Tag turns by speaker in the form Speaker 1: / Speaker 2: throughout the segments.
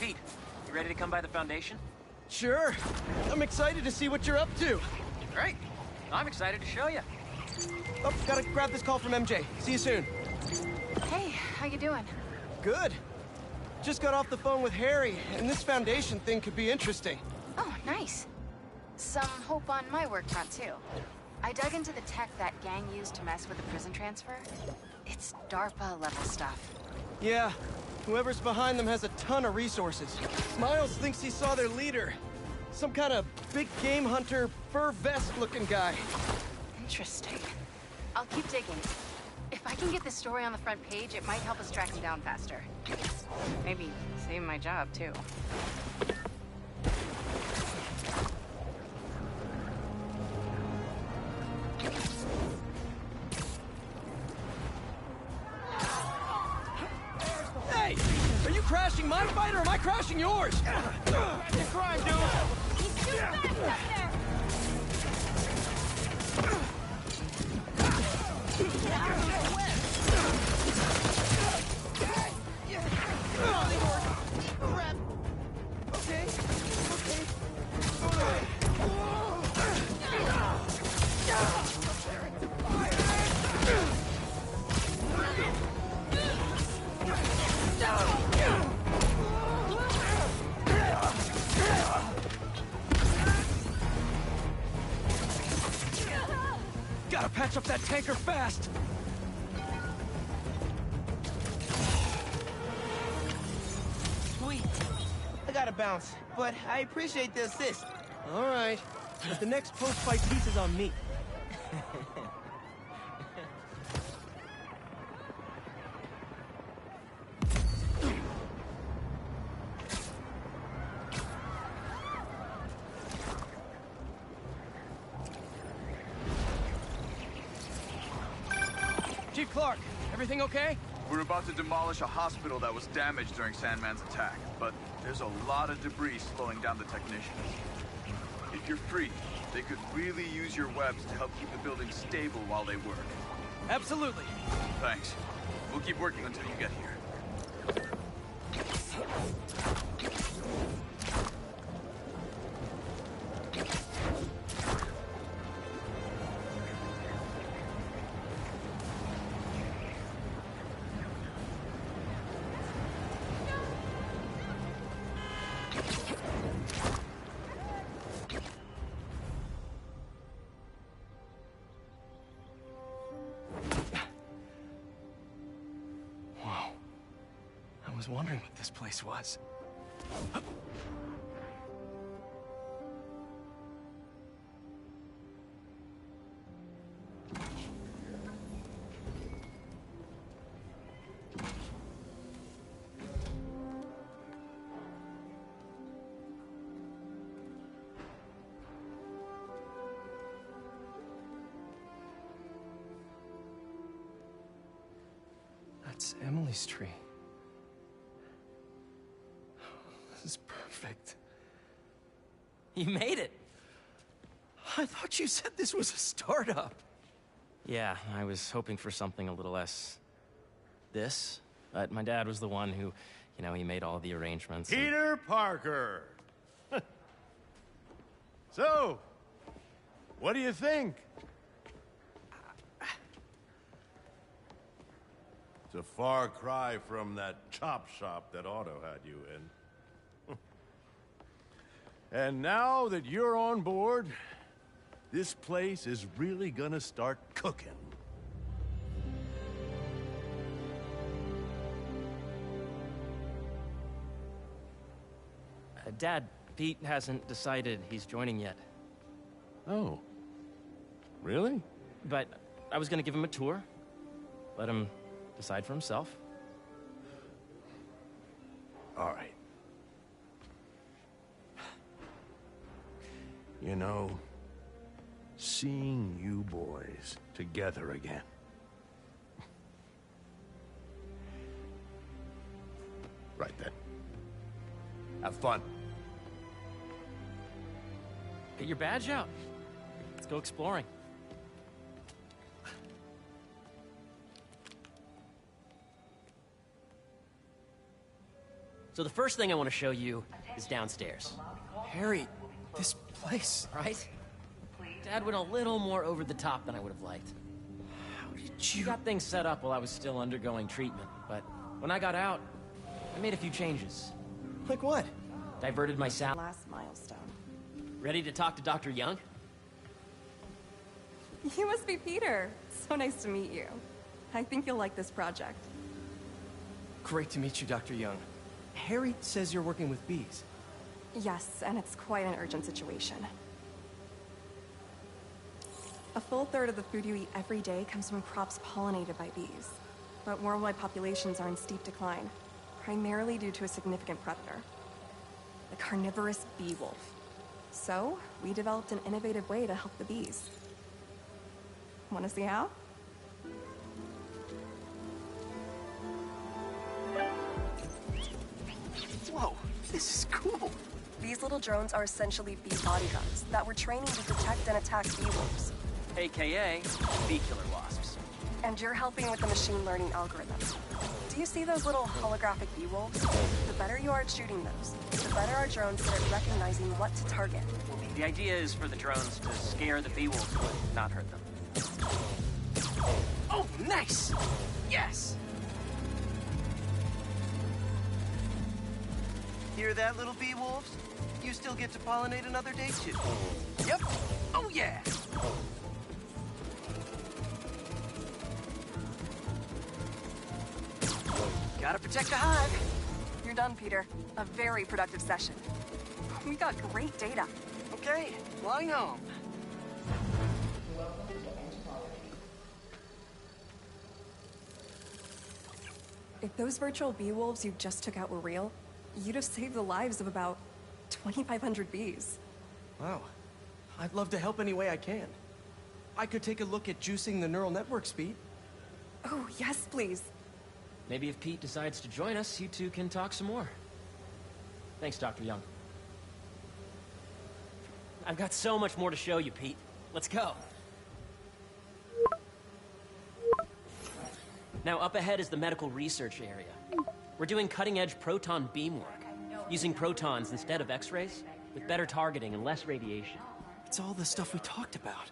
Speaker 1: Pete, you ready to come by the Foundation?
Speaker 2: Sure. I'm excited to see what you're up to.
Speaker 1: Great. I'm excited to show you.
Speaker 2: Oh, gotta grab this call from MJ. See you soon.
Speaker 3: Hey, how you doing?
Speaker 2: Good. Just got off the phone with Harry, and this Foundation thing could be interesting.
Speaker 3: Oh, nice. Some hope on my work front, too. I dug into the tech that gang used to mess with the prison transfer. It's DARPA-level stuff.
Speaker 2: Yeah, whoever's behind them has a ton of resources. Miles thinks he saw their leader. Some kind of big game hunter, fur vest-looking guy.
Speaker 3: Interesting. I'll keep digging. If I can get this story on the front page, it might help us track him down faster. Maybe save my job, too.
Speaker 2: Hey! Are you crashing my fight or am I crashing yours?
Speaker 1: Your crime, dude!
Speaker 3: He's too fast up there! Get out of the way!
Speaker 2: Crap! Okay, okay. Gotta patch up that tanker fast!
Speaker 4: Sweet. I gotta bounce, but I appreciate the assist.
Speaker 2: All right, but the next post-fight piece is on me. Chief Clark, everything okay?
Speaker 5: We're about to demolish a hospital that was damaged during Sandman's attack, but there's a lot of debris slowing down the technicians. If you're free, they could really use your webs to help keep the building stable while they work.
Speaker 2: Absolutely.
Speaker 5: Thanks. We'll keep working until you get here.
Speaker 2: I was wondering what this place was. That's Emily's tree. This is perfect.
Speaker 1: You made it!
Speaker 2: I thought you said this was a startup.
Speaker 1: Yeah, I was hoping for something a little less... this. But my dad was the one who, he made all the arrangements.
Speaker 6: Peter Parker! So, what do you think? It's a far cry from that chop shop that Otto had you in. And now that you're on board, this place is really gonna start cooking.
Speaker 1: Dad, Pete hasn't decided he's joining yet.
Speaker 6: Oh. Really?
Speaker 1: But I was gonna give him a tour. Let him decide for himself.
Speaker 6: All right. You know, seeing you boys together again. Right then. Have fun.
Speaker 1: Get your badge out. Let's go exploring.
Speaker 7: So the first thing I want to show you is downstairs.
Speaker 2: Harry, this place...
Speaker 7: Right? Dad went a little more over the top than I would have liked.
Speaker 2: How did
Speaker 1: She
Speaker 2: you...
Speaker 1: got things set up while I was still undergoing treatment, but when I got out, I made a few changes.
Speaker 2: Like what?
Speaker 1: Diverted my salary.
Speaker 8: Last milestone.
Speaker 7: Ready to talk to Dr. Young?
Speaker 8: You must be Peter. So nice to meet you. I think you'll like this project.
Speaker 2: Great to meet you, Dr. Young. Harry says you're working with bees.
Speaker 8: Yes, and it's quite an urgent situation. A full third of the food you eat every day comes from crops pollinated by bees. But worldwide populations are in steep decline, primarily due to a significant predator, the carnivorous bee wolf. So, we developed an innovative way to help the bees. Want to see how?
Speaker 2: Whoa, this is cool.
Speaker 8: These little drones are essentially bee bodyguards that were training to detect and attack bee wolves.
Speaker 7: AKA bee killer wasps.
Speaker 8: And you're helping with the machine learning algorithm. Do you see those little holographic bee wolves? The better you are at shooting those, the better our drones get at recognizing what to target.
Speaker 7: The idea is for the drones to scare the bee wolves, but not hurt them. Oh, nice! Yes!
Speaker 4: Hear that, little bee wolves? You still get to pollinate another day, too.
Speaker 7: Yep! Oh, yeah! Gotta protect the hive.
Speaker 8: You're done, Peter. A very productive session. We got great data.
Speaker 4: Okay, flying home.
Speaker 8: If those virtual bee wolves you just took out were real, you'd have saved the lives of about 2,500 bees.
Speaker 2: Wow. I'd love to help any way I can. I could take a look at juicing the neural network speed.
Speaker 8: Oh, yes, please.
Speaker 1: Maybe if Pete decides to join us, you two can talk some more. Thanks, Dr. Young.
Speaker 7: I've got so much more to show you, Pete. Let's go. Now, up ahead is the medical research area. We're doing cutting-edge proton beam work, using protons instead of X-rays, with better targeting and less radiation.
Speaker 2: It's all the stuff we talked about.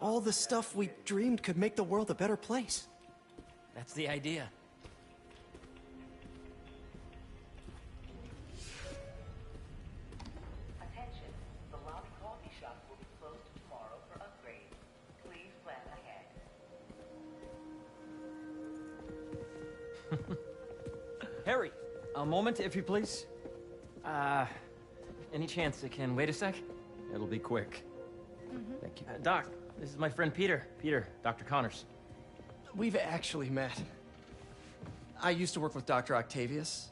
Speaker 2: All the stuff we dreamed could make the world a better place.
Speaker 7: That's the idea.
Speaker 9: Attention, the lobby coffee shop will be closed tomorrow for upgrades. Please plan ahead.
Speaker 7: Harry!
Speaker 1: A moment, if you please. Any chance it can wait a sec? It'll be quick. Thank you. Doc, this is my friend Peter. Peter, Dr. Connors.
Speaker 2: We've actually met. I used to work with Dr. Octavius.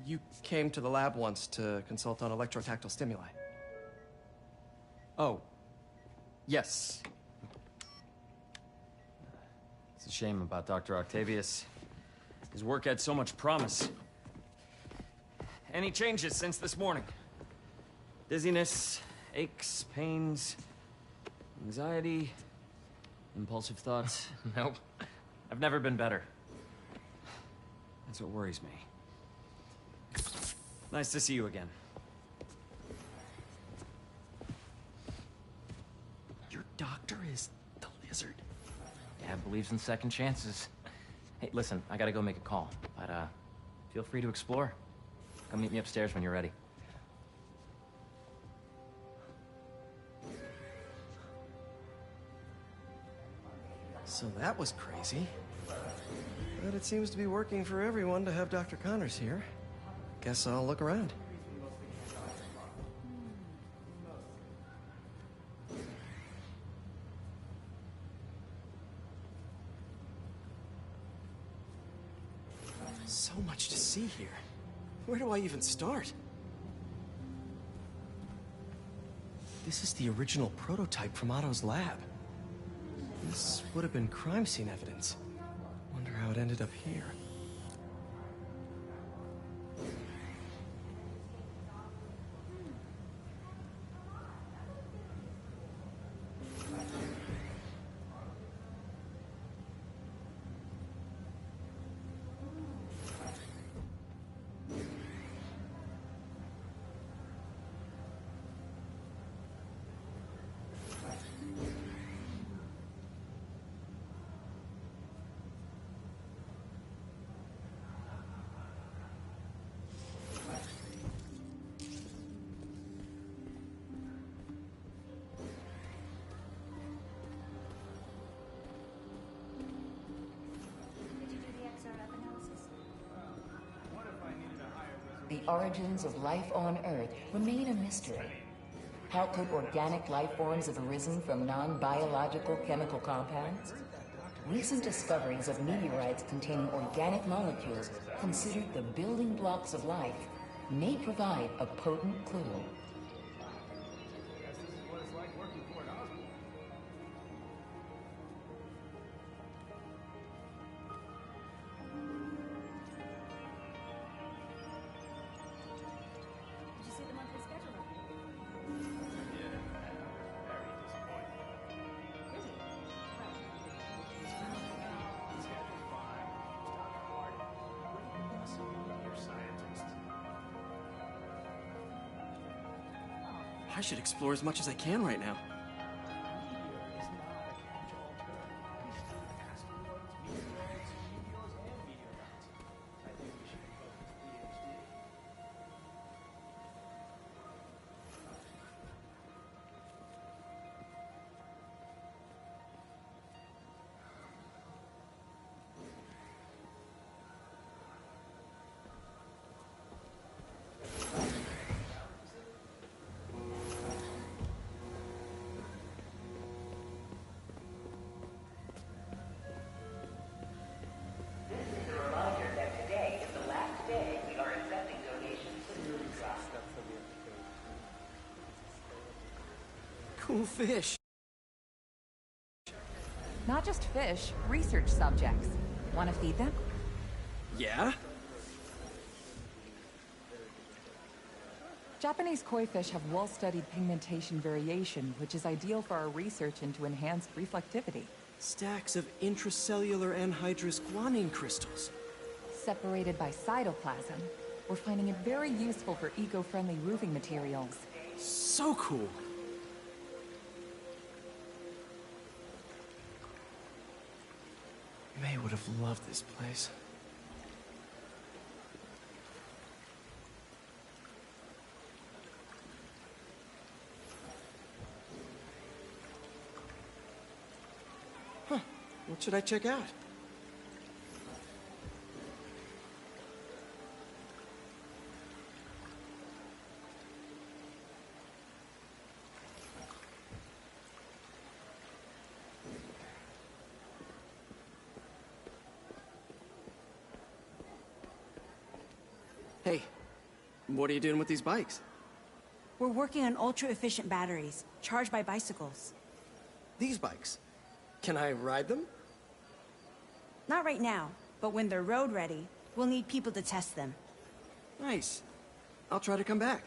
Speaker 2: You came to the lab once to consult on electrotactile stimuli.
Speaker 10: Oh. Yes. It's a shame about Dr. Octavius. His work had so much promise. Any changes since this morning? Dizziness, aches, pains, anxiety, impulsive thoughts?
Speaker 1: Nope. I've never been better.
Speaker 10: That's what worries me. Nice to see you again.
Speaker 2: Your doctor is the lizard.
Speaker 1: Dad believes in second chances. Hey, listen, I gotta go make a call, but feel free to explore. Come meet me upstairs when you're ready.
Speaker 2: So that was crazy. But it seems to be working for everyone to have Dr. Connors here. Guess I'll look around. So much to see here. Where do I even start? This is the original prototype from Otto's lab. This would have been crime scene evidence. Wonder how it ended up here.
Speaker 11: the origins of life on Earth remain a mystery. How could organic life forms have arisen from non-biological chemical compounds? Recent discoveries of meteorites containing organic molecules considered the building blocks of life may provide a potent clue.
Speaker 2: I should explore as much as I can right now. Cool fish.
Speaker 12: Not just fish, research subjects. Want to feed them?
Speaker 2: Yeah?
Speaker 12: Japanese koi fish have well-studied pigmentation variation, which is ideal for our research into enhanced reflectivity.
Speaker 2: Stacks of intracellular anhydrous guanine crystals.
Speaker 12: Separated by cytoplasm, we're finding it very useful for eco-friendly roofing materials.
Speaker 2: So cool. May would have loved this place. Huh. What should I check out? Hey, what are you doing with these bikes?
Speaker 13: We're working on ultra-efficient batteries, charged by bicycles.
Speaker 2: These bikes? Can I ride them?
Speaker 13: Not right now, but when they're road ready, we'll need people to test them.
Speaker 2: Nice. I'll try to come back.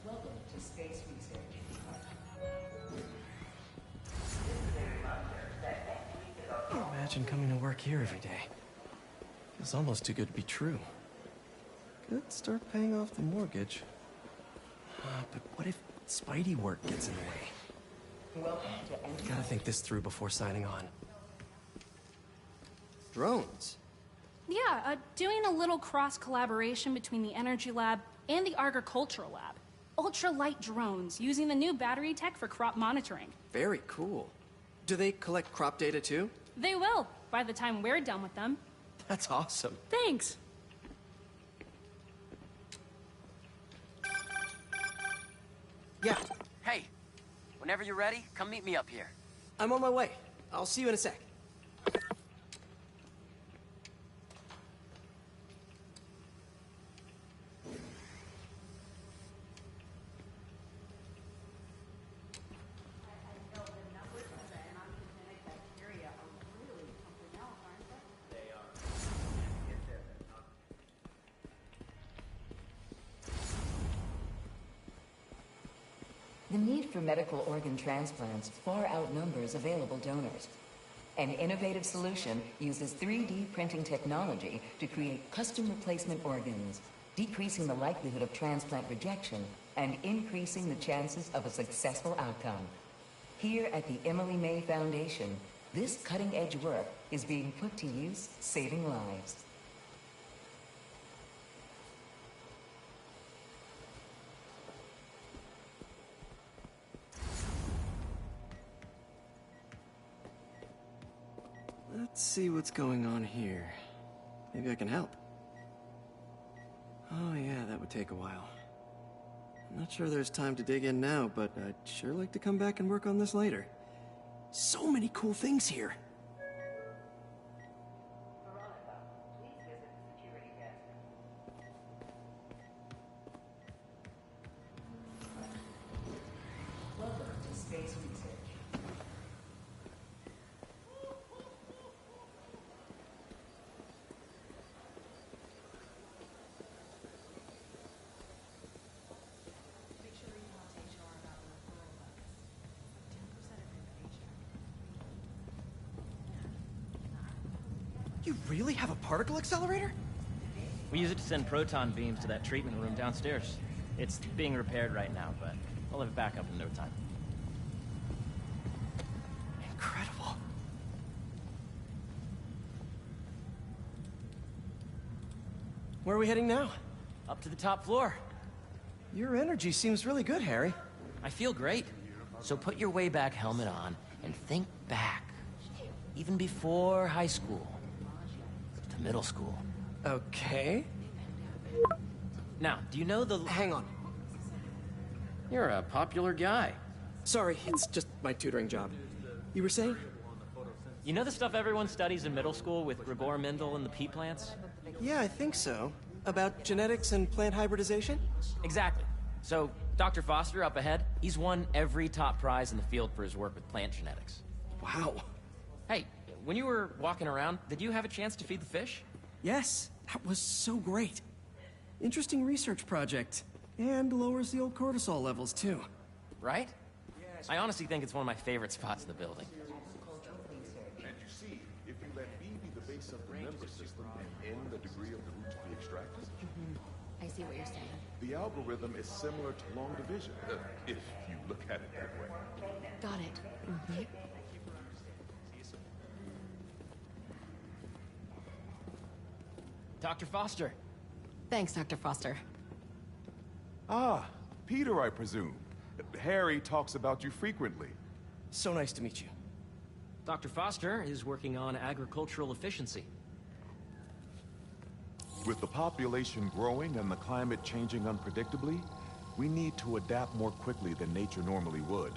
Speaker 11: Welcome to Space Research.
Speaker 2: Imagine coming to work here every day. It's almost too good to be true. Could start paying off the mortgage. But what if Spidey work gets in the way?
Speaker 11: Welcome to
Speaker 2: Gotta think this through before signing on. Drones?
Speaker 14: Yeah, doing a little cross-collaboration between the Energy Lab and the Agricultural Lab. Ultralight drones, using the new battery tech for crop monitoring.
Speaker 2: Very cool. Do they collect crop data too?
Speaker 14: They will, by the time we're done with them.
Speaker 2: That's awesome.
Speaker 14: Thanks.
Speaker 2: Yeah,
Speaker 7: Hey, whenever you're ready, come meet me up here.
Speaker 2: I'm on my way. I'll see you in a sec.
Speaker 11: The need for medical organ transplants far outnumbers available donors. An innovative solution uses 3D printing technology to create custom replacement organs. decreasing the likelihood of transplant rejection and increasing the chances of a successful outcome. Here at the Emily May Foundation, this cutting-edge work is being put to use, saving lives.
Speaker 2: Let's see what's going on here. Maybe I can help. Oh yeah, that would take a while. I'm not sure there's time to dig in now, but I'd sure like to come back and work on this later. So many cool things here.
Speaker 11: Welcome to Space Research.
Speaker 2: You really have a particle accelerator?
Speaker 1: We use it to send proton beams to that treatment room downstairs. It's being repaired right now, but I'll have it back up in no time.
Speaker 2: Incredible. Where are we heading now?
Speaker 1: Up to the top floor.
Speaker 2: Your energy seems really good, Harry.
Speaker 1: I feel great. So put your way back helmet on and think back. Even before high school. To middle school.
Speaker 2: Okay.
Speaker 1: Now, do you know the...
Speaker 2: Hang on.
Speaker 1: You're a popular guy.
Speaker 2: Sorry, it's just my tutoring job. You were saying?
Speaker 1: You know the stuff everyone studies in middle school with Gregor Mendel and the pea plants?
Speaker 2: Yeah, I think so. About genetics and plant hybridization?
Speaker 1: Exactly. So, Dr. Foster up ahead, he's won every top prize in the field for his work with plant genetics.
Speaker 2: Wow.
Speaker 1: Hey, when you were walking around, did you have a chance to feed the fish?
Speaker 2: Yes, that was so great. Interesting research project. And lowers the old cortisol levels, too.
Speaker 1: Right? I honestly think it's one of my favorite spots in the building.
Speaker 15: And you see, if you let B be the base of the member system and N the degree of the root to be extracted,
Speaker 16: I see what you're saying.
Speaker 15: the algorithm is similar to long division, if you look at it that way.
Speaker 16: Got it.
Speaker 1: Dr. Foster.
Speaker 16: Thanks, Dr. Foster.
Speaker 15: Ah, Peter, I presume. Harry talks about you frequently.
Speaker 2: So nice to meet you.
Speaker 7: Dr. Foster is working on agricultural efficiency.
Speaker 15: With the population growing and the climate changing unpredictably, we need to adapt more quickly than nature normally would.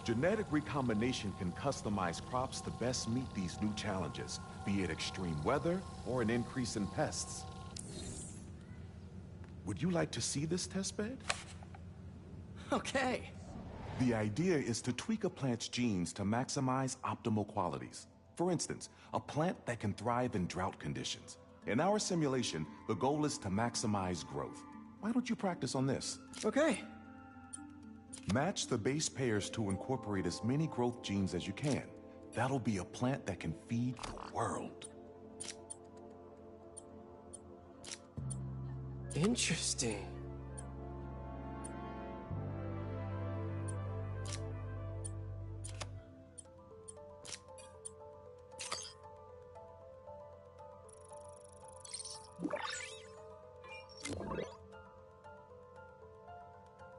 Speaker 15: Genetic recombination can customize crops to best meet these new challenges, be it extreme weather or an increase in pests. Would you like to see this testbed?
Speaker 2: Okay.
Speaker 15: The idea is to tweak a plant's genes to maximize optimal qualities. For instance, a plant that can thrive in drought conditions. In our simulation, the goal is to maximize growth. Why don't you practice on this?
Speaker 2: Okay.
Speaker 15: Match the base pairs to incorporate as many growth genes as you can. That'll be a plant that can feed the world.
Speaker 2: Interesting.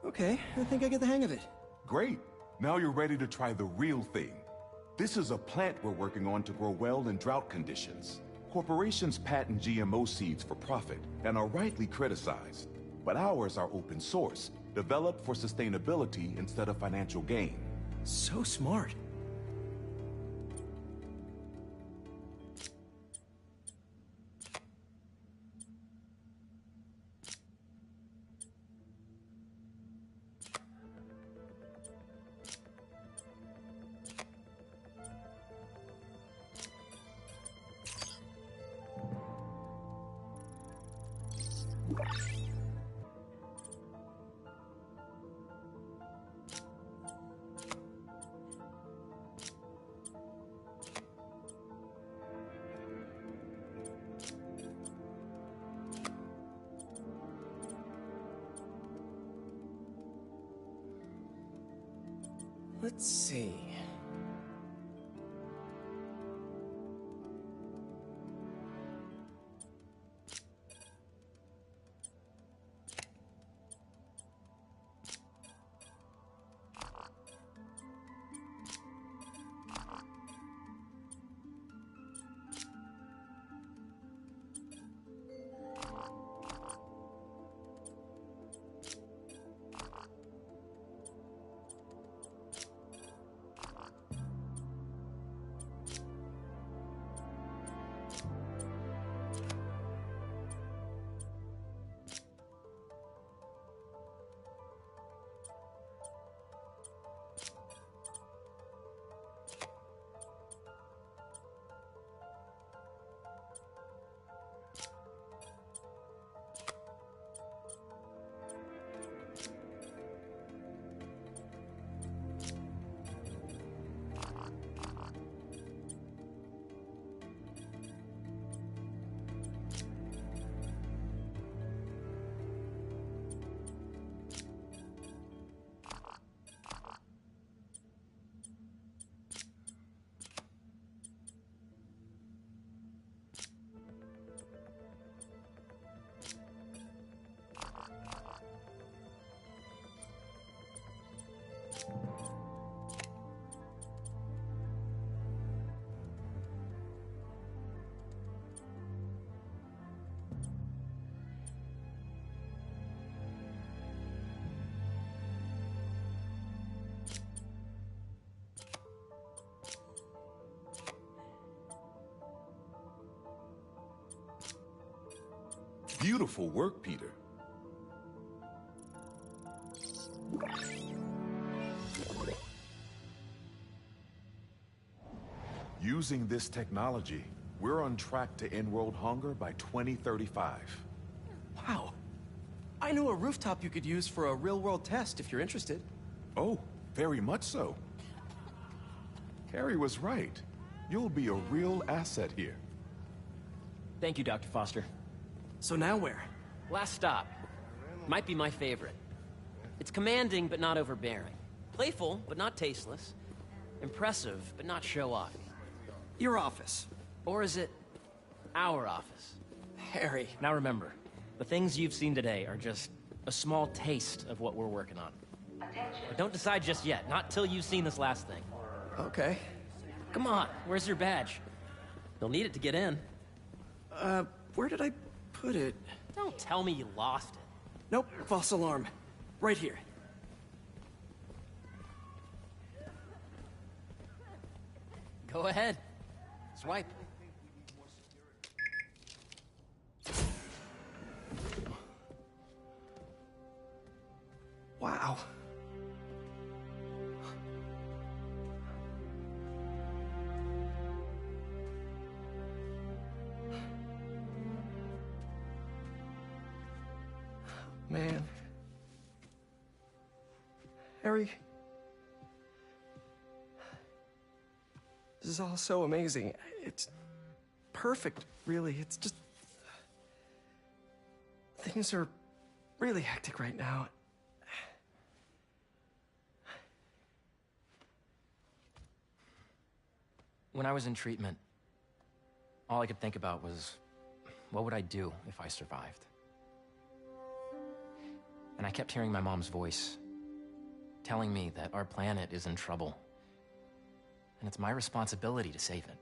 Speaker 2: Okay, I think I get the hang of it.
Speaker 15: Great. Now you're ready to try the real thing. This is a plant we're working on to grow well in drought conditions. Corporations patent GMO seeds for profit and are rightly criticized. But ours are open source, developed for sustainability instead of financial gain.
Speaker 2: So smart. Let's see.
Speaker 15: Beautiful work, Peter. Using this technology, we're on track to end world hunger by 2035.
Speaker 2: Wow. I know a rooftop you could use for a real-world test if you're interested.
Speaker 15: Oh, very much so. Harry was right. You'll be a real asset here.
Speaker 7: Thank you, Dr. Foster.
Speaker 2: So now where?
Speaker 7: Last stop. Might be my favorite. It's commanding, but not overbearing. Playful, but not tasteless. Impressive, but not show-off.
Speaker 2: Your office.
Speaker 7: Or is it our office?
Speaker 2: Harry.
Speaker 7: Now remember, the things you've seen today are just a small taste of what we're working on. But don't decide just yet, not till you've seen this last thing.
Speaker 2: Okay.
Speaker 7: Come on, where's your badge? You'll need it to get in.
Speaker 2: Where did I put it?
Speaker 7: Don't tell me you lost it.
Speaker 2: Nope, false alarm. Right here.
Speaker 7: Go ahead. Swipe.
Speaker 2: Wow. Man. Harry. This is all so amazing. It's perfect, really. It's just... Things are really hectic right now.
Speaker 1: When I was in treatment, all I could think about was, what would I do if I survived? And I kept hearing my mom's voice, telling me that our planet is in trouble, and it's my responsibility to save it.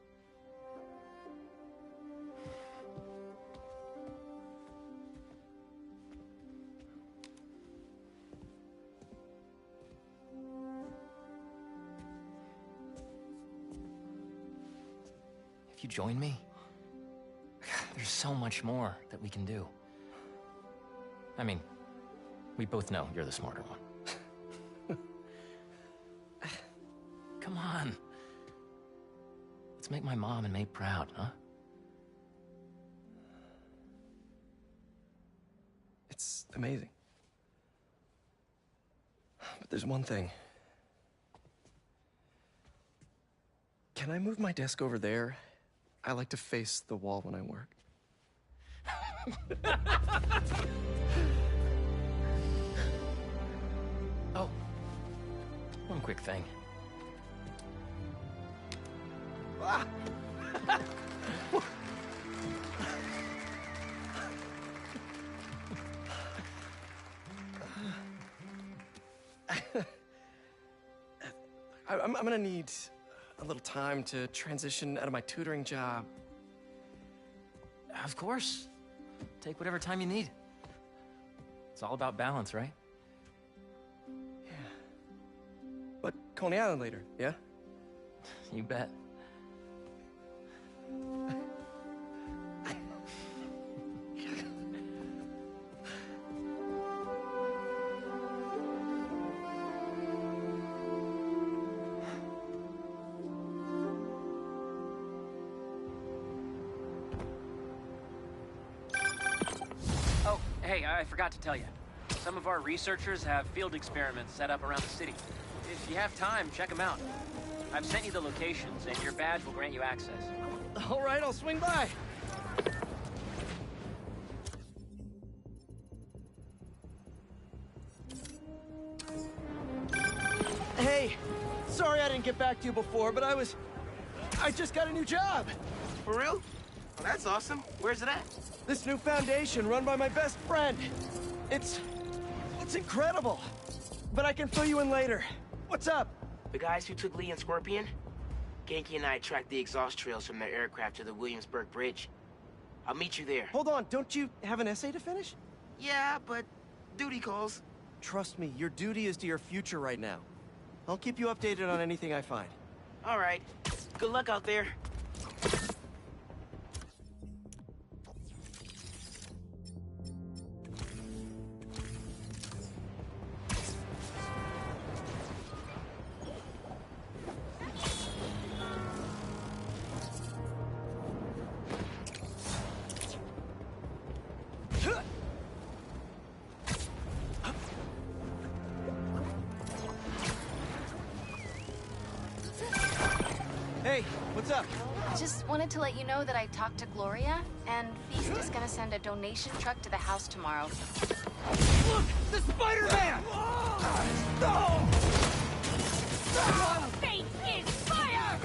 Speaker 1: If you join me, there's so much more that we can do. I mean, we both know you're the smarter one. Come on. Let's make my mom and May proud, huh?
Speaker 2: It's amazing. But there's one thing. Can I move my desk over there? I like to face the wall when I work.
Speaker 1: Oh, one quick thing.
Speaker 2: I'm gonna need a little time to transition out of my tutoring job.
Speaker 1: Of course. Take whatever time you need. It's all about balance, right?
Speaker 2: But Coney Island later, yeah?
Speaker 1: You bet.
Speaker 7: Oh, hey, I forgot to tell you. Some of our researchers have field experiments set up around the city. If you have time, check them out. I've sent you the locations, and your badge will grant you access.
Speaker 2: All right, I'll swing by. Hey, sorry I didn't get back to you before, but I just got a new job.
Speaker 4: For real? Well, that's awesome. Where's it at?
Speaker 2: This new foundation run by my best friend. It's incredible. But I can fill you in later. What's up?
Speaker 4: The guys who took Lee and Scorpion? Ganke and I tracked the exhaust trails from their aircraft to the Williamsburg Bridge. I'll meet you there.
Speaker 2: Hold on, don't you have an essay to finish?
Speaker 4: Yeah, but duty calls.
Speaker 2: Trust me, your duty is to your future right now. I'll keep you updated on anything I find.
Speaker 4: All right. Good luck out there.
Speaker 2: Hey, what's up?
Speaker 3: Just wanted to let you know that I talked to Gloria, and Feast is gonna send a donation truck to the house tomorrow.
Speaker 4: Look! The Spider-Man!
Speaker 3: Your fate is fire!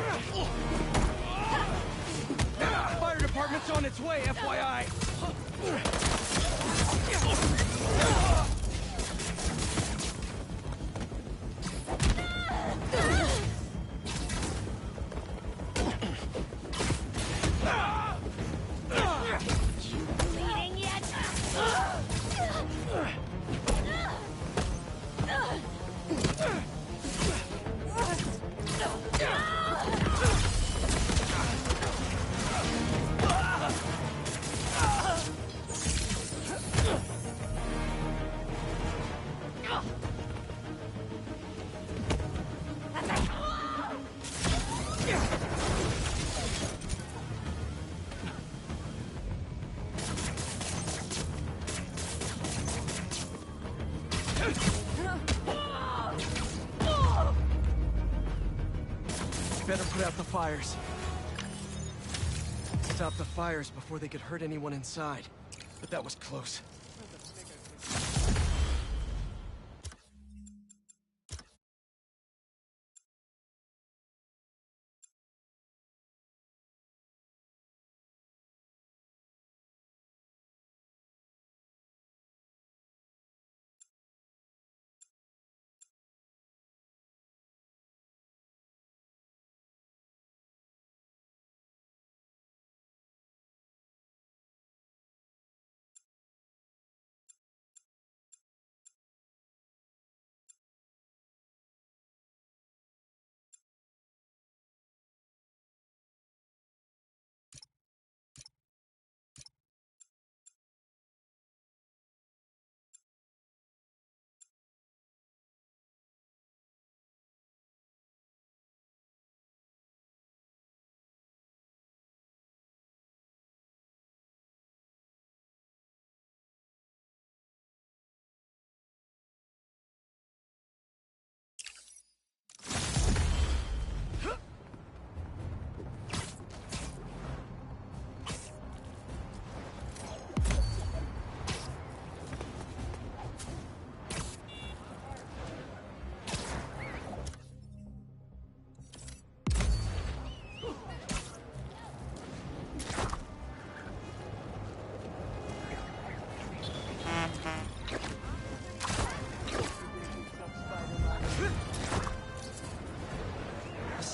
Speaker 2: Fire department's on its way, FYI.
Speaker 3: Bleeding yet?
Speaker 2: Better put out the fires. Stop the fires before they could hurt anyone inside. But that was close.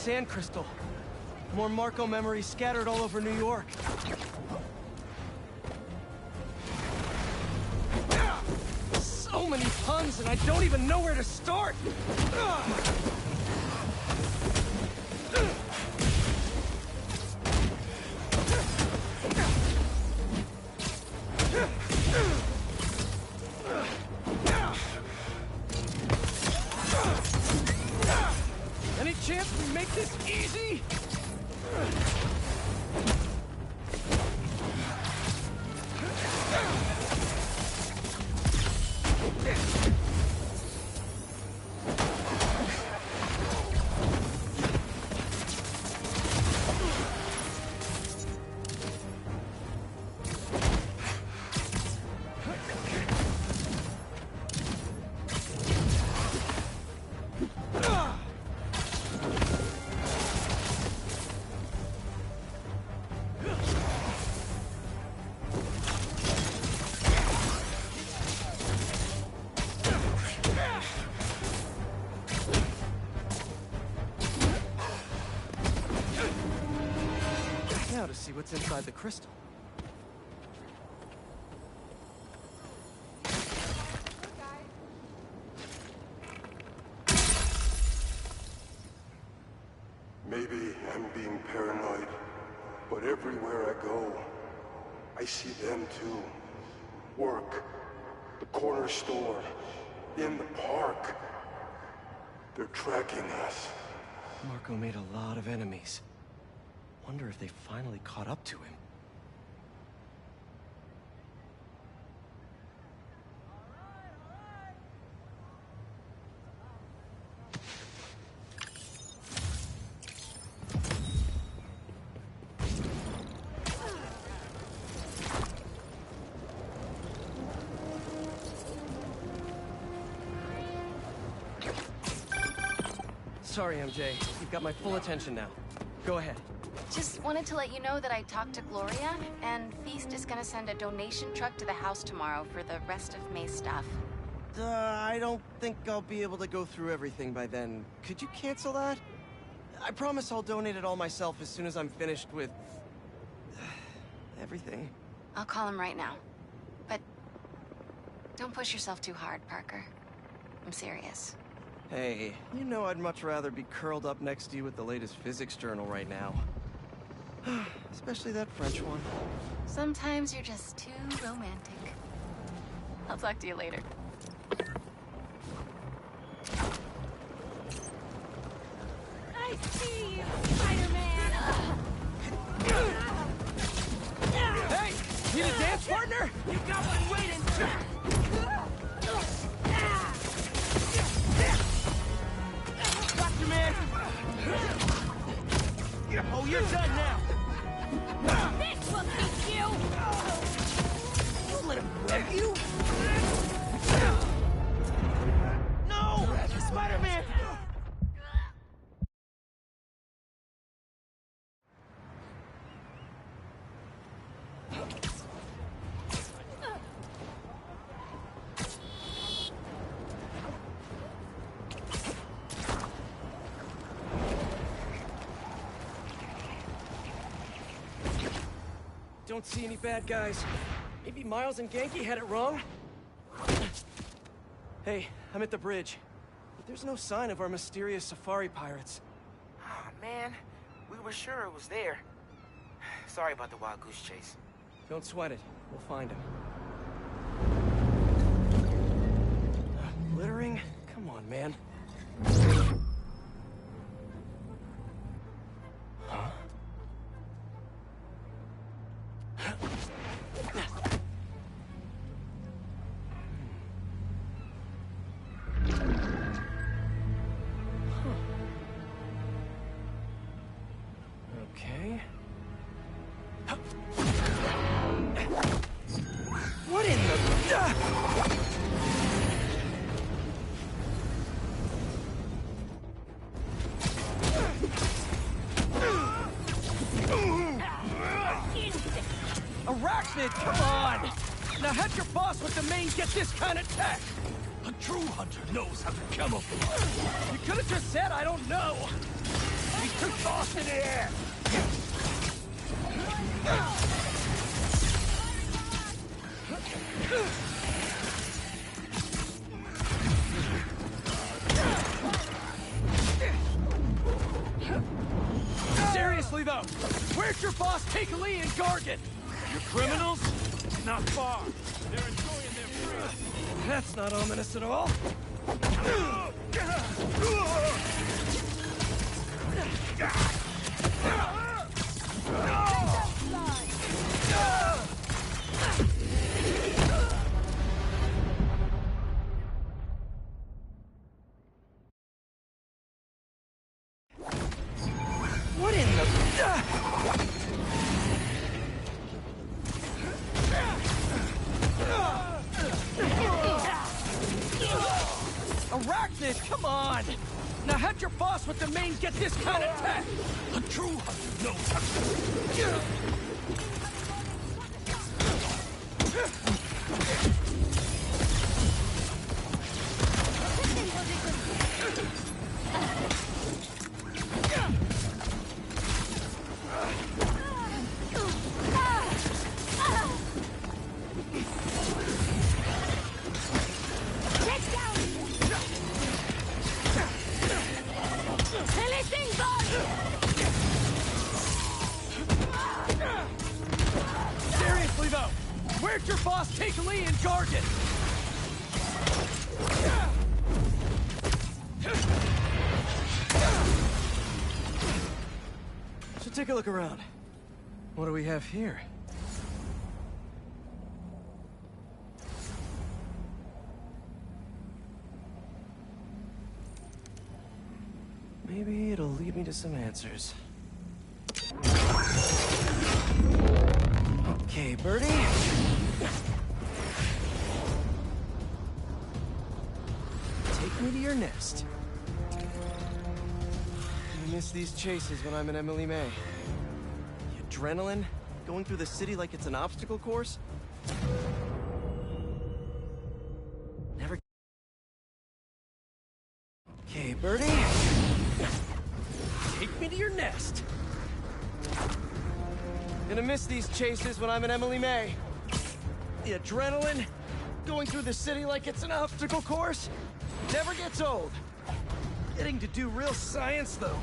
Speaker 2: sand crystal. More Marco memories scattered all over New York. So many puns, and I don't even know where to start! Any chance we make this easy? Now to see what's inside the crystal.
Speaker 17: Maybe I'm being paranoid, but everywhere I go, I see them too. Work, the corner store, in the park. They're tracking us.
Speaker 2: Marco made a lot of enemies. Wonder if they finally caught up to him. Sorry, MJ. You've got my full attention now. Go ahead.
Speaker 3: Just wanted to let you know that I talked to Gloria, and Feast is gonna send a donation truck to the house tomorrow for the rest of May's stuff.
Speaker 2: I don't think I'll be able to go through everything by then. Could you cancel that? I promise I'll donate it all myself as soon as I'm finished with... everything.
Speaker 3: I'll call him right now. But don't push yourself too hard, Parker. I'm serious.
Speaker 2: Hey, you know I'd much rather be curled up next to you with the latest physics journal right now. Especially that French one.
Speaker 3: Sometimes you're just too romantic. I'll talk to you later.
Speaker 13: I see you, Spider-Man!
Speaker 2: Hey! Need a dance partner?
Speaker 4: You got one waiting! Doctor Man! Oh, you're done now!
Speaker 13: This will teach you!
Speaker 4: You let him whip you? No! Spider-Man!
Speaker 2: Don't see any bad guys. Maybe Miles and Genki had it wrong? Hey, I'm at the bridge. But there's no sign of our mysterious safari pirates.
Speaker 4: Oh, man. We were sure it was there. Sorry about the wild goose chase.
Speaker 2: Don't sweat it. We'll find him. Littering? Come on, man. Huh? Okay. What in the... Arachnid, come on! Now have your boss with the main get this kind of tech!
Speaker 6: A true hunter knows how to camouflage.
Speaker 2: You could have just said I don't know!
Speaker 18: Too fast in the air!
Speaker 2: Seriously, though, where'd your boss take Lee and Gargan?
Speaker 18: You criminals? Not far. They're enjoying their freedom.
Speaker 2: That's not ominous at all. What in the... Arachnid, come on! Now how'd your boss with the main get this kind of tech?
Speaker 18: A true hunter knows how
Speaker 2: Seriously, though, where'd your boss take Lee and Gargan? So take a look around. What do we have here? Maybe it'll lead me to some answers. Okay, Birdie. Take me to your nest. I miss these chases when I'm in Emily May. The adrenaline, going through the city like it's an obstacle course. Never... Okay, Birdie. Take me to your nest. Gonna miss these chases when I'm in Emily May. The adrenaline, going through the city like it's an obstacle course, never gets old. Getting to do real science, though.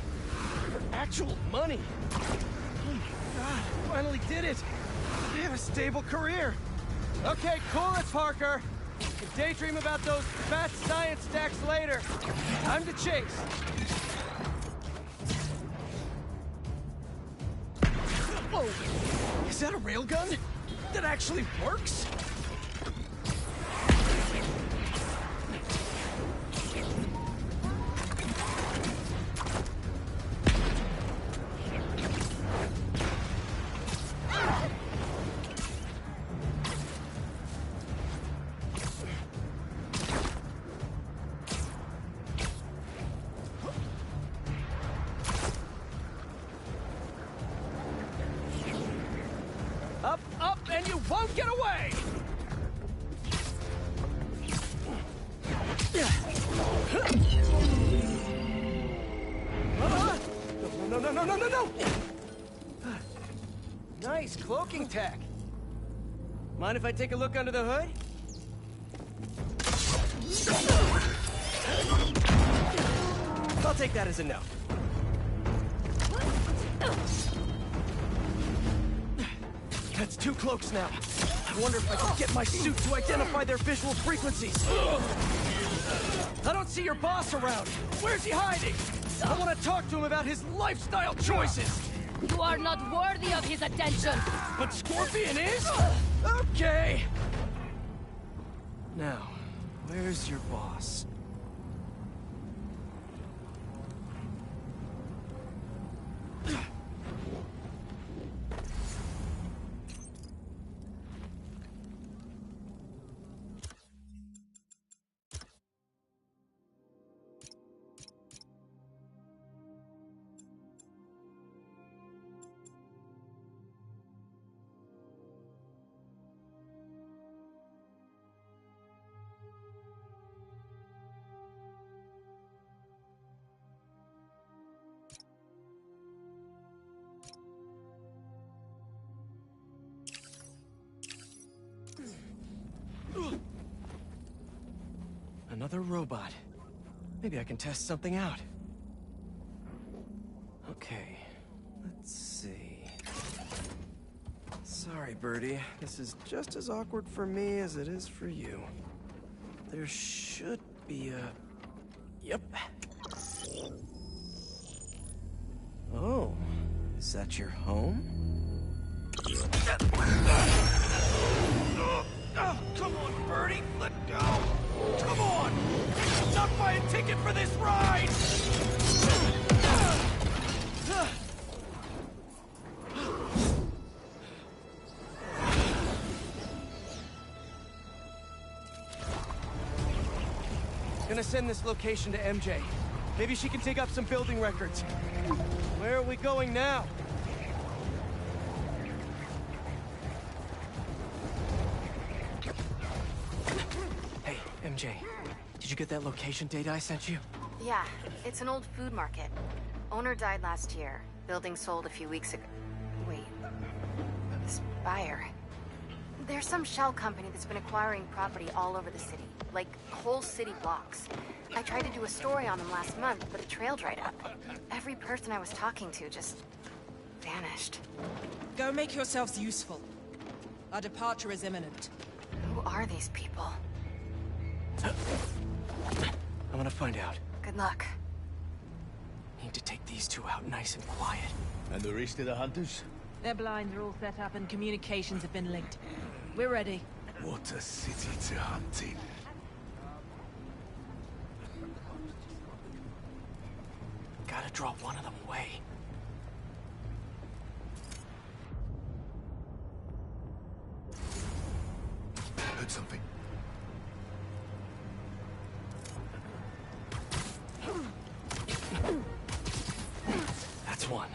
Speaker 2: For actual money. Oh my god, finally did it. I have a stable career. Okay, cool it, Parker. You can daydream about those fat science stacks later. Time to chase. Whoa! Is that a railgun? That actually works? Up, up, and you won't get away! No, no, no, no, no, no! Nice cloaking tech. Mind if I take a look under the hood? I'll take that as a no. That's 2 cloaks now. I wonder if I can get my suit to identify their visual frequencies. I don't see your boss around. Where's he hiding? I want to talk to him about his lifestyle choices.
Speaker 19: You are not worthy of his attention.
Speaker 2: But Scorpion is? Okay. Now, where's your boss? Another robot. Maybe I can test something out. Okay, let's see. Sorry, Birdie. This is just as awkward for me as it is for you. There should be a... Yep. Oh, is that your home?
Speaker 18: Oh, come on, Birdie, let go! Come on! Not buy a ticket for this ride!
Speaker 2: Gonna send this location to MJ. Maybe she can dig up some building records. Where are we going now? Hey, MJ. Did you get that location data I sent you?
Speaker 3: Yeah, it's an old food market. Owner died last year. Building sold a few weeks ago. Wait. This buyer. There's some shell company that's been acquiring property all over the city. Like, whole city blocks. I tried to do a story on them last month, but the trail dried up. Every person I was talking to just... vanished.
Speaker 20: Go make yourselves useful. Our departure is imminent.
Speaker 3: Who are these people?
Speaker 2: I'm gonna find out.
Speaker 3: Good luck.
Speaker 2: Need to take these two out nice and quiet.
Speaker 6: And the rest of the hunters?
Speaker 20: Their blinds are all set up and communications have been linked. We're ready.
Speaker 6: What a city to hunt in.
Speaker 2: Gotta draw one of them away.
Speaker 6: Heard something.
Speaker 2: That's one.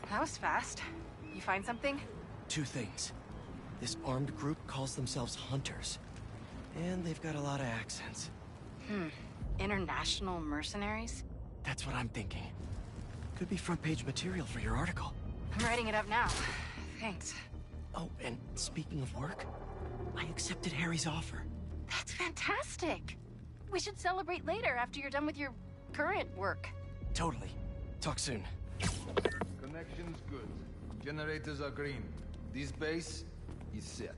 Speaker 3: That was fast. You find something?
Speaker 2: Two things. This armed group calls themselves Hunters. And they've got a lot of accents.
Speaker 3: International mercenaries?
Speaker 2: That's what I'm thinking. Could be front-page material for your article.
Speaker 3: I'm writing it up now. Thanks.
Speaker 2: Oh, and speaking of work, I accepted Harry's offer.
Speaker 3: That's fantastic! We should celebrate later after you're done with your current work.
Speaker 2: Totally. Talk soon.
Speaker 21: Connection's good. Generators are green. This base is set.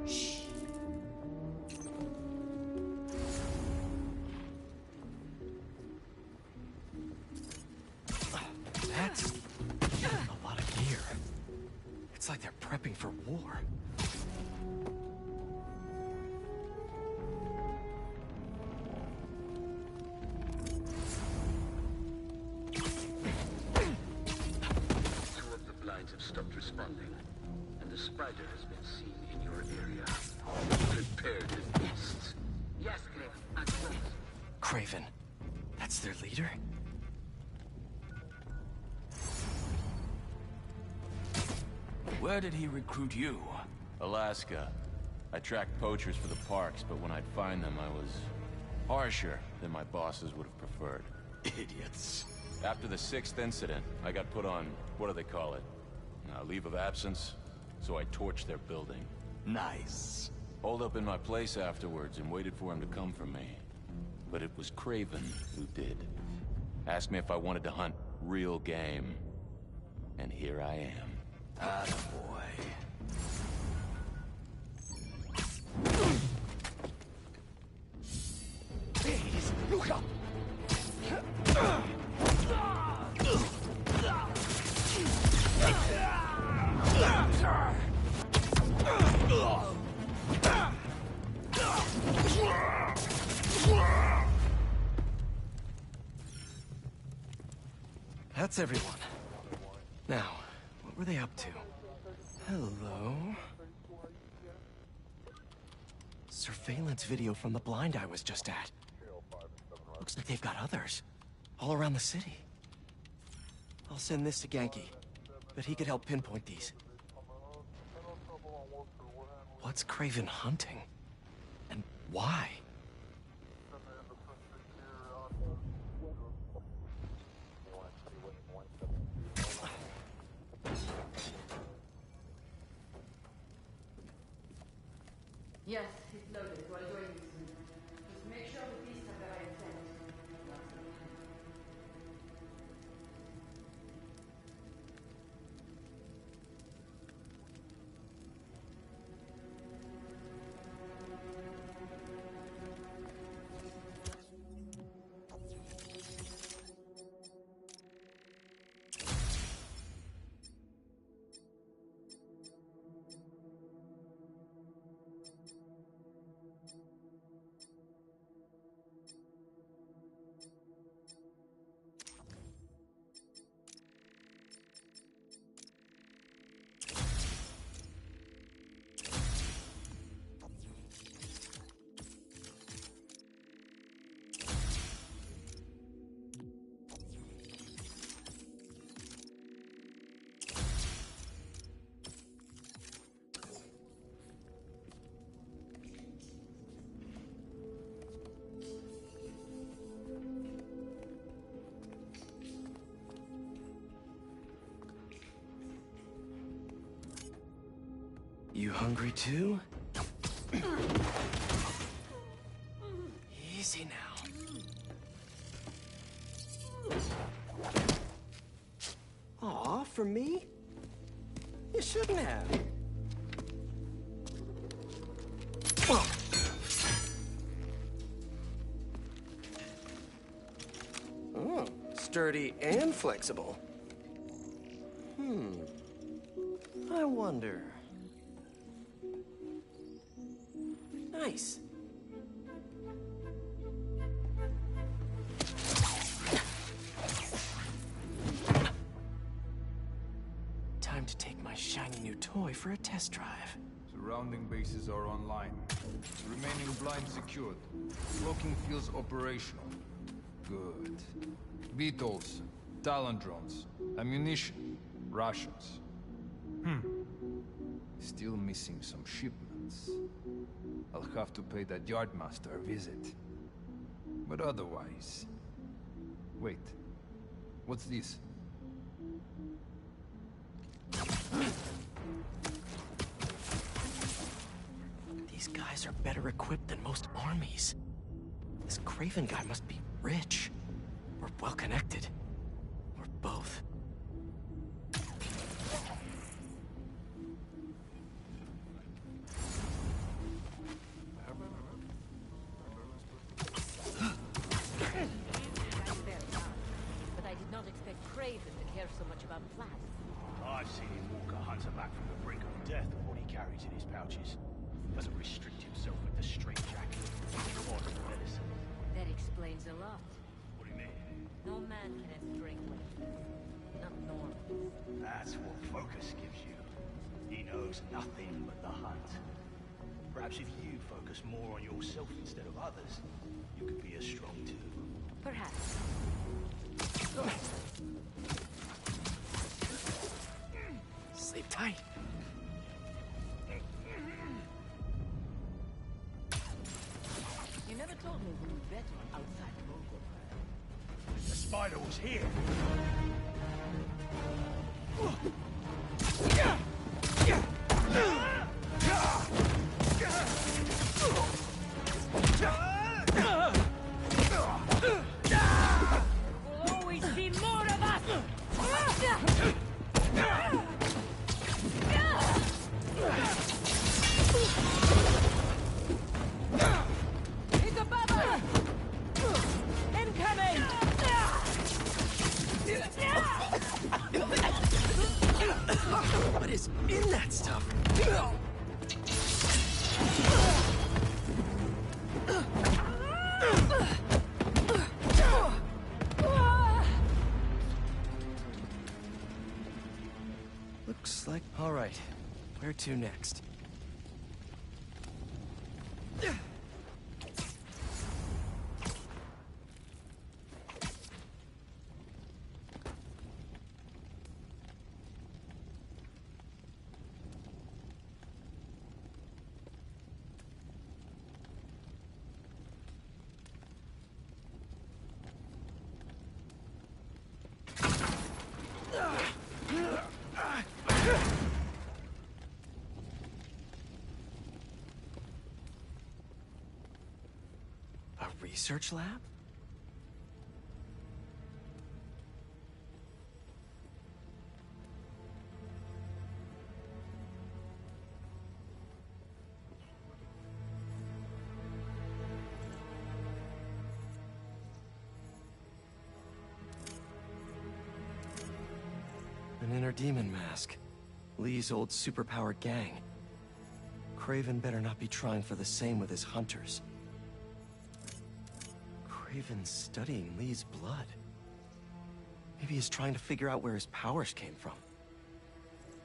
Speaker 2: Shh. That's a lot of gear. It's like they're prepping for war.
Speaker 22: Stopped responding, and the spider has been seen in your area. Prepare the beasts. Yes, Craven, at once.
Speaker 2: Craven. That's their leader?
Speaker 18: Where did he recruit you?
Speaker 23: Alaska. I tracked poachers for the parks, but when I'd find them, I was harsher than my bosses would have preferred.
Speaker 6: Idiots.
Speaker 23: After the 6th incident, I got put on, what do they call it? Leave of absence, so I torched their building.
Speaker 6: Nice.
Speaker 23: Holed up in my place afterwards and waited for him to come for me. But it was Craven who did. Asked me if I wanted to hunt real game. And here I am.
Speaker 6: Attaboy.
Speaker 18: Please, look up!
Speaker 2: That's everyone. Now, what were they up to? Hello? Surveillance video from the blind I was just at. Looks like they've got others. All around the city. I'll send this to Genki. But he could help pinpoint these. What's Craven hunting? And why?
Speaker 19: Yes, it's loaded. We'll join you soon. Just make sure the beasts have the right scent.
Speaker 2: You hungry too? Easy now. Aw, for me? You shouldn't have. Oh, sturdy and flexible. I wonder. Nice. Time to take my shiny new toy for a test drive.
Speaker 21: Surrounding bases are online. Remaining blind secured. Cloaking fields operational. Good. Beetles, Talon drones, ammunition, rations. Still missing some shipments. I'll have to pay that Yardmaster a visit. But otherwise... Wait. What's this?
Speaker 2: These guys are better equipped than most armies. This Craven guy must be rich, or well-connected, or both.
Speaker 19: But I did not expect Craven to care so much about plants.
Speaker 5: I've seen him walk a hunter back from the brink of death with what he carries in his pouches. Doesn't restrict himself with the straitjacket. Or the medicine.
Speaker 19: That explains a lot.
Speaker 5: What do you mean?
Speaker 19: No man can have strength like this. Not normal.
Speaker 5: That's what focus gives you. He knows nothing but the hunt. Perhaps if you focus more on yourself instead of others, you could be as strong too.
Speaker 19: Perhaps.
Speaker 2: Sleep tight.
Speaker 19: You never told me we were better outside Volgograd.
Speaker 5: The spider was here.
Speaker 19: We'll always see more of us! It's above us! Incoming!
Speaker 2: What is in that stuff? Looks like... All right. Where to next? research lab? An inner demon mask. Lee's old superpowered gang. Kraven better not be trying for the same with his hunters. Kraven's studying Lee's blood. Maybe he's trying to figure out where his powers came from.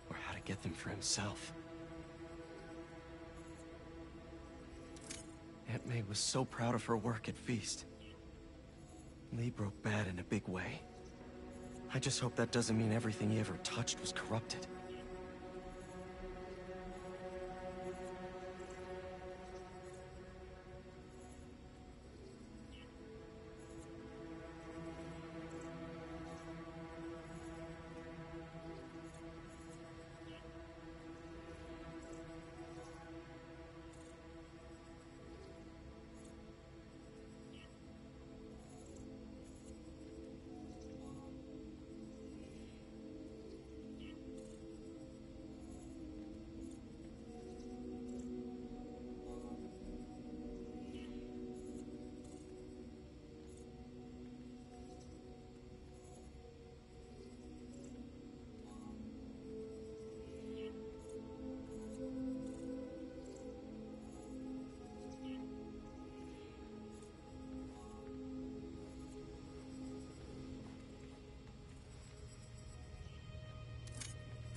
Speaker 2: Or how to get them for himself. Aunt May was so proud of her work at Feast. Lee broke bad in a big way. I just hope that doesn't mean everything he ever touched was corrupted.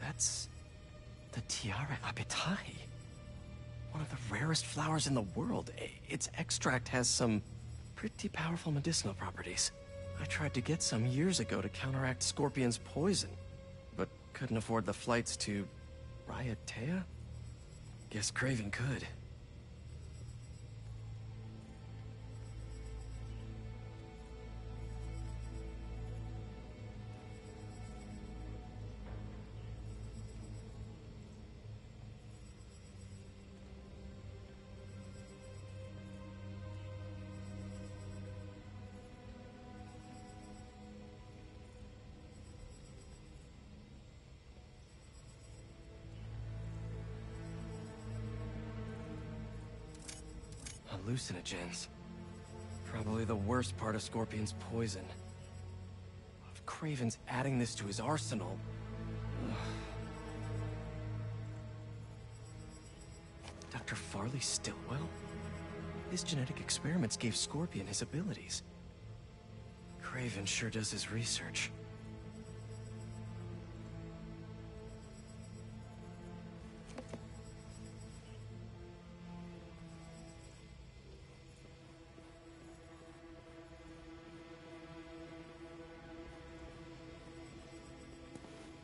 Speaker 2: That's the Tiara Abetai. One of the rarest flowers in the world. Its extract has some pretty powerful medicinal properties. I tried to get some years ago to counteract Scorpion's poison, but couldn't afford the flights to Raiatea? Guess Kraven could. Hallucinogens. Probably the worst part of Scorpion's poison. If Kraven's adding this to his arsenal... Ugh. Dr. Farley Stillwell? His genetic experiments gave Scorpion his abilities. Kraven sure does his research.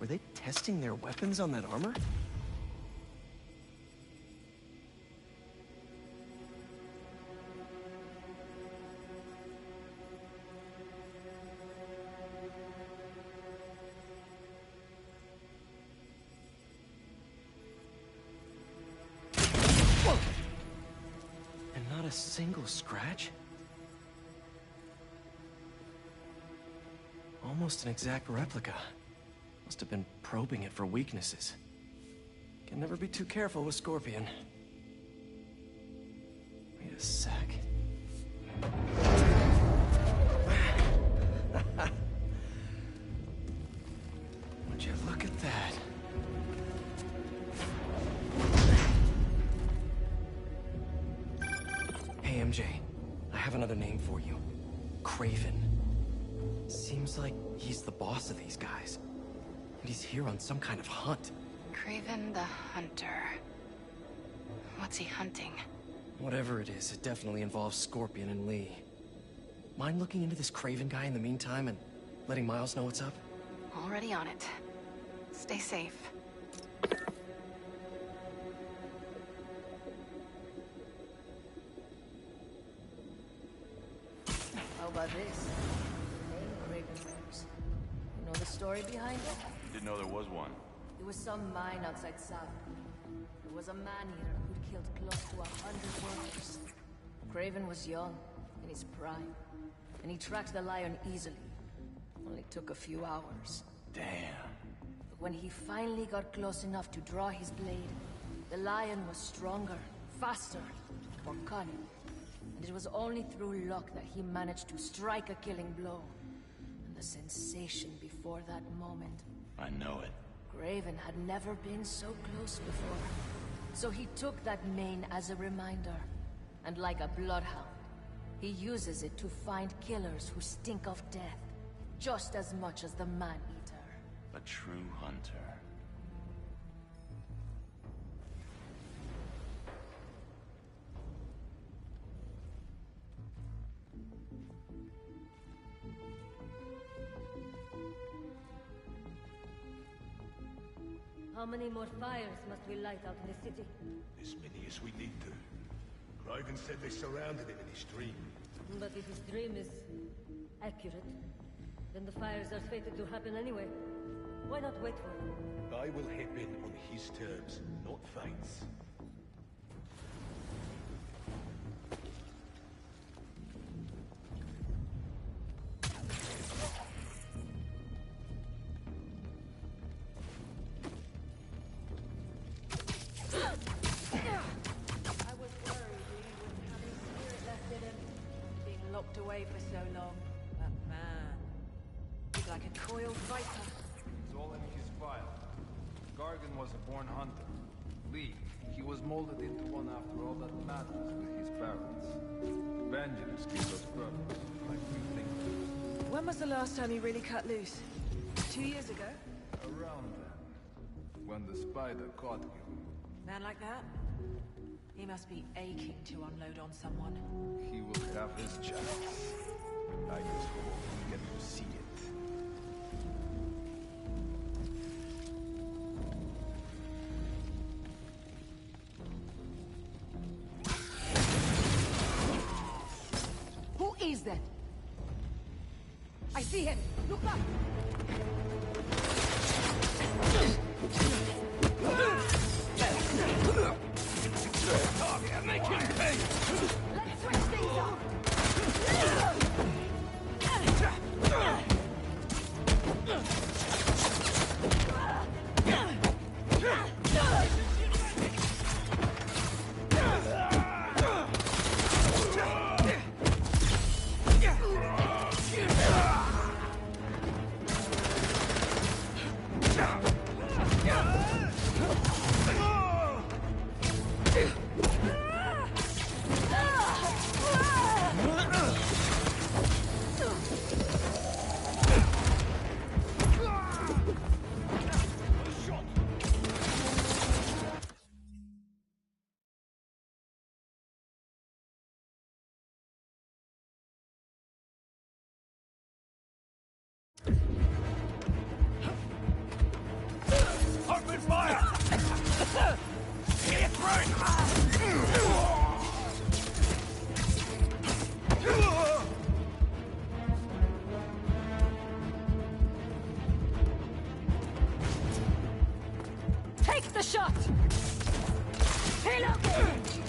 Speaker 2: Were they testing their weapons on that armor? Whoa! And not a single scratch? Almost an exact replica. Must have been probing it for weaknesses. Can never be too careful with Scorpion. Wait a sec. Would you look at that? Hey, MJ. I have another name for you. Kraven. Seems like he's the boss of these guys. And he's here on some kind of hunt.
Speaker 3: Kraven the Hunter. What's he hunting?
Speaker 2: Whatever it is, it definitely involves Scorpion and Lee. Mind looking into this Kraven guy in the meantime and letting Miles know what's up?
Speaker 3: Already on it. Stay safe.
Speaker 19: How about this? The name Kraven bears. You know the story behind it?
Speaker 23: Didn't know there was one.
Speaker 19: It was some mine outside South. There was a man-eater who'd killed close to 100 workers. Kraven was young,
Speaker 8: in his prime, and he tracked the lion easily. Only took a few hours.
Speaker 23: Damn.
Speaker 8: But when he finally got close enough to draw his blade, the lion was stronger, faster, more cunning. And it was only through luck that he managed to strike a killing blow. And the sensation before that moment.
Speaker 23: I know it.
Speaker 8: Graven had never been so close before. So he took that mane as a reminder. And like a bloodhound, he uses it to find killers who stink of death, just as much as the man-eater.
Speaker 23: A true hunter.
Speaker 9: How many more fires must we light out in the city?
Speaker 5: As many as we need to. Graven said they surrounded him in his dream.
Speaker 9: But if his dream is accurate, then the fires are fated to happen anyway. Why not wait for them?
Speaker 5: I will hip in on his terms, not Fate's.
Speaker 20: Away for so long. That man. He's like a coiled viper.
Speaker 21: It's all in his file. Gargan was a born hunter. Lee, he was molded into one after all that matters with his parents. Vengeance gives us purpose, like we think.
Speaker 20: When was the last time he really cut loose? 2 years ago?
Speaker 21: Around then. When the spider caught you.
Speaker 20: Man like that? He must be aching to unload on someone.
Speaker 21: He will have his chance. I just hope we get to see it.
Speaker 8: Who is that? I see him! Look up!
Speaker 18: Make him pay!
Speaker 8: Let's switch things up!
Speaker 18: Open fire! Get through!
Speaker 8: Take the shot! Reload!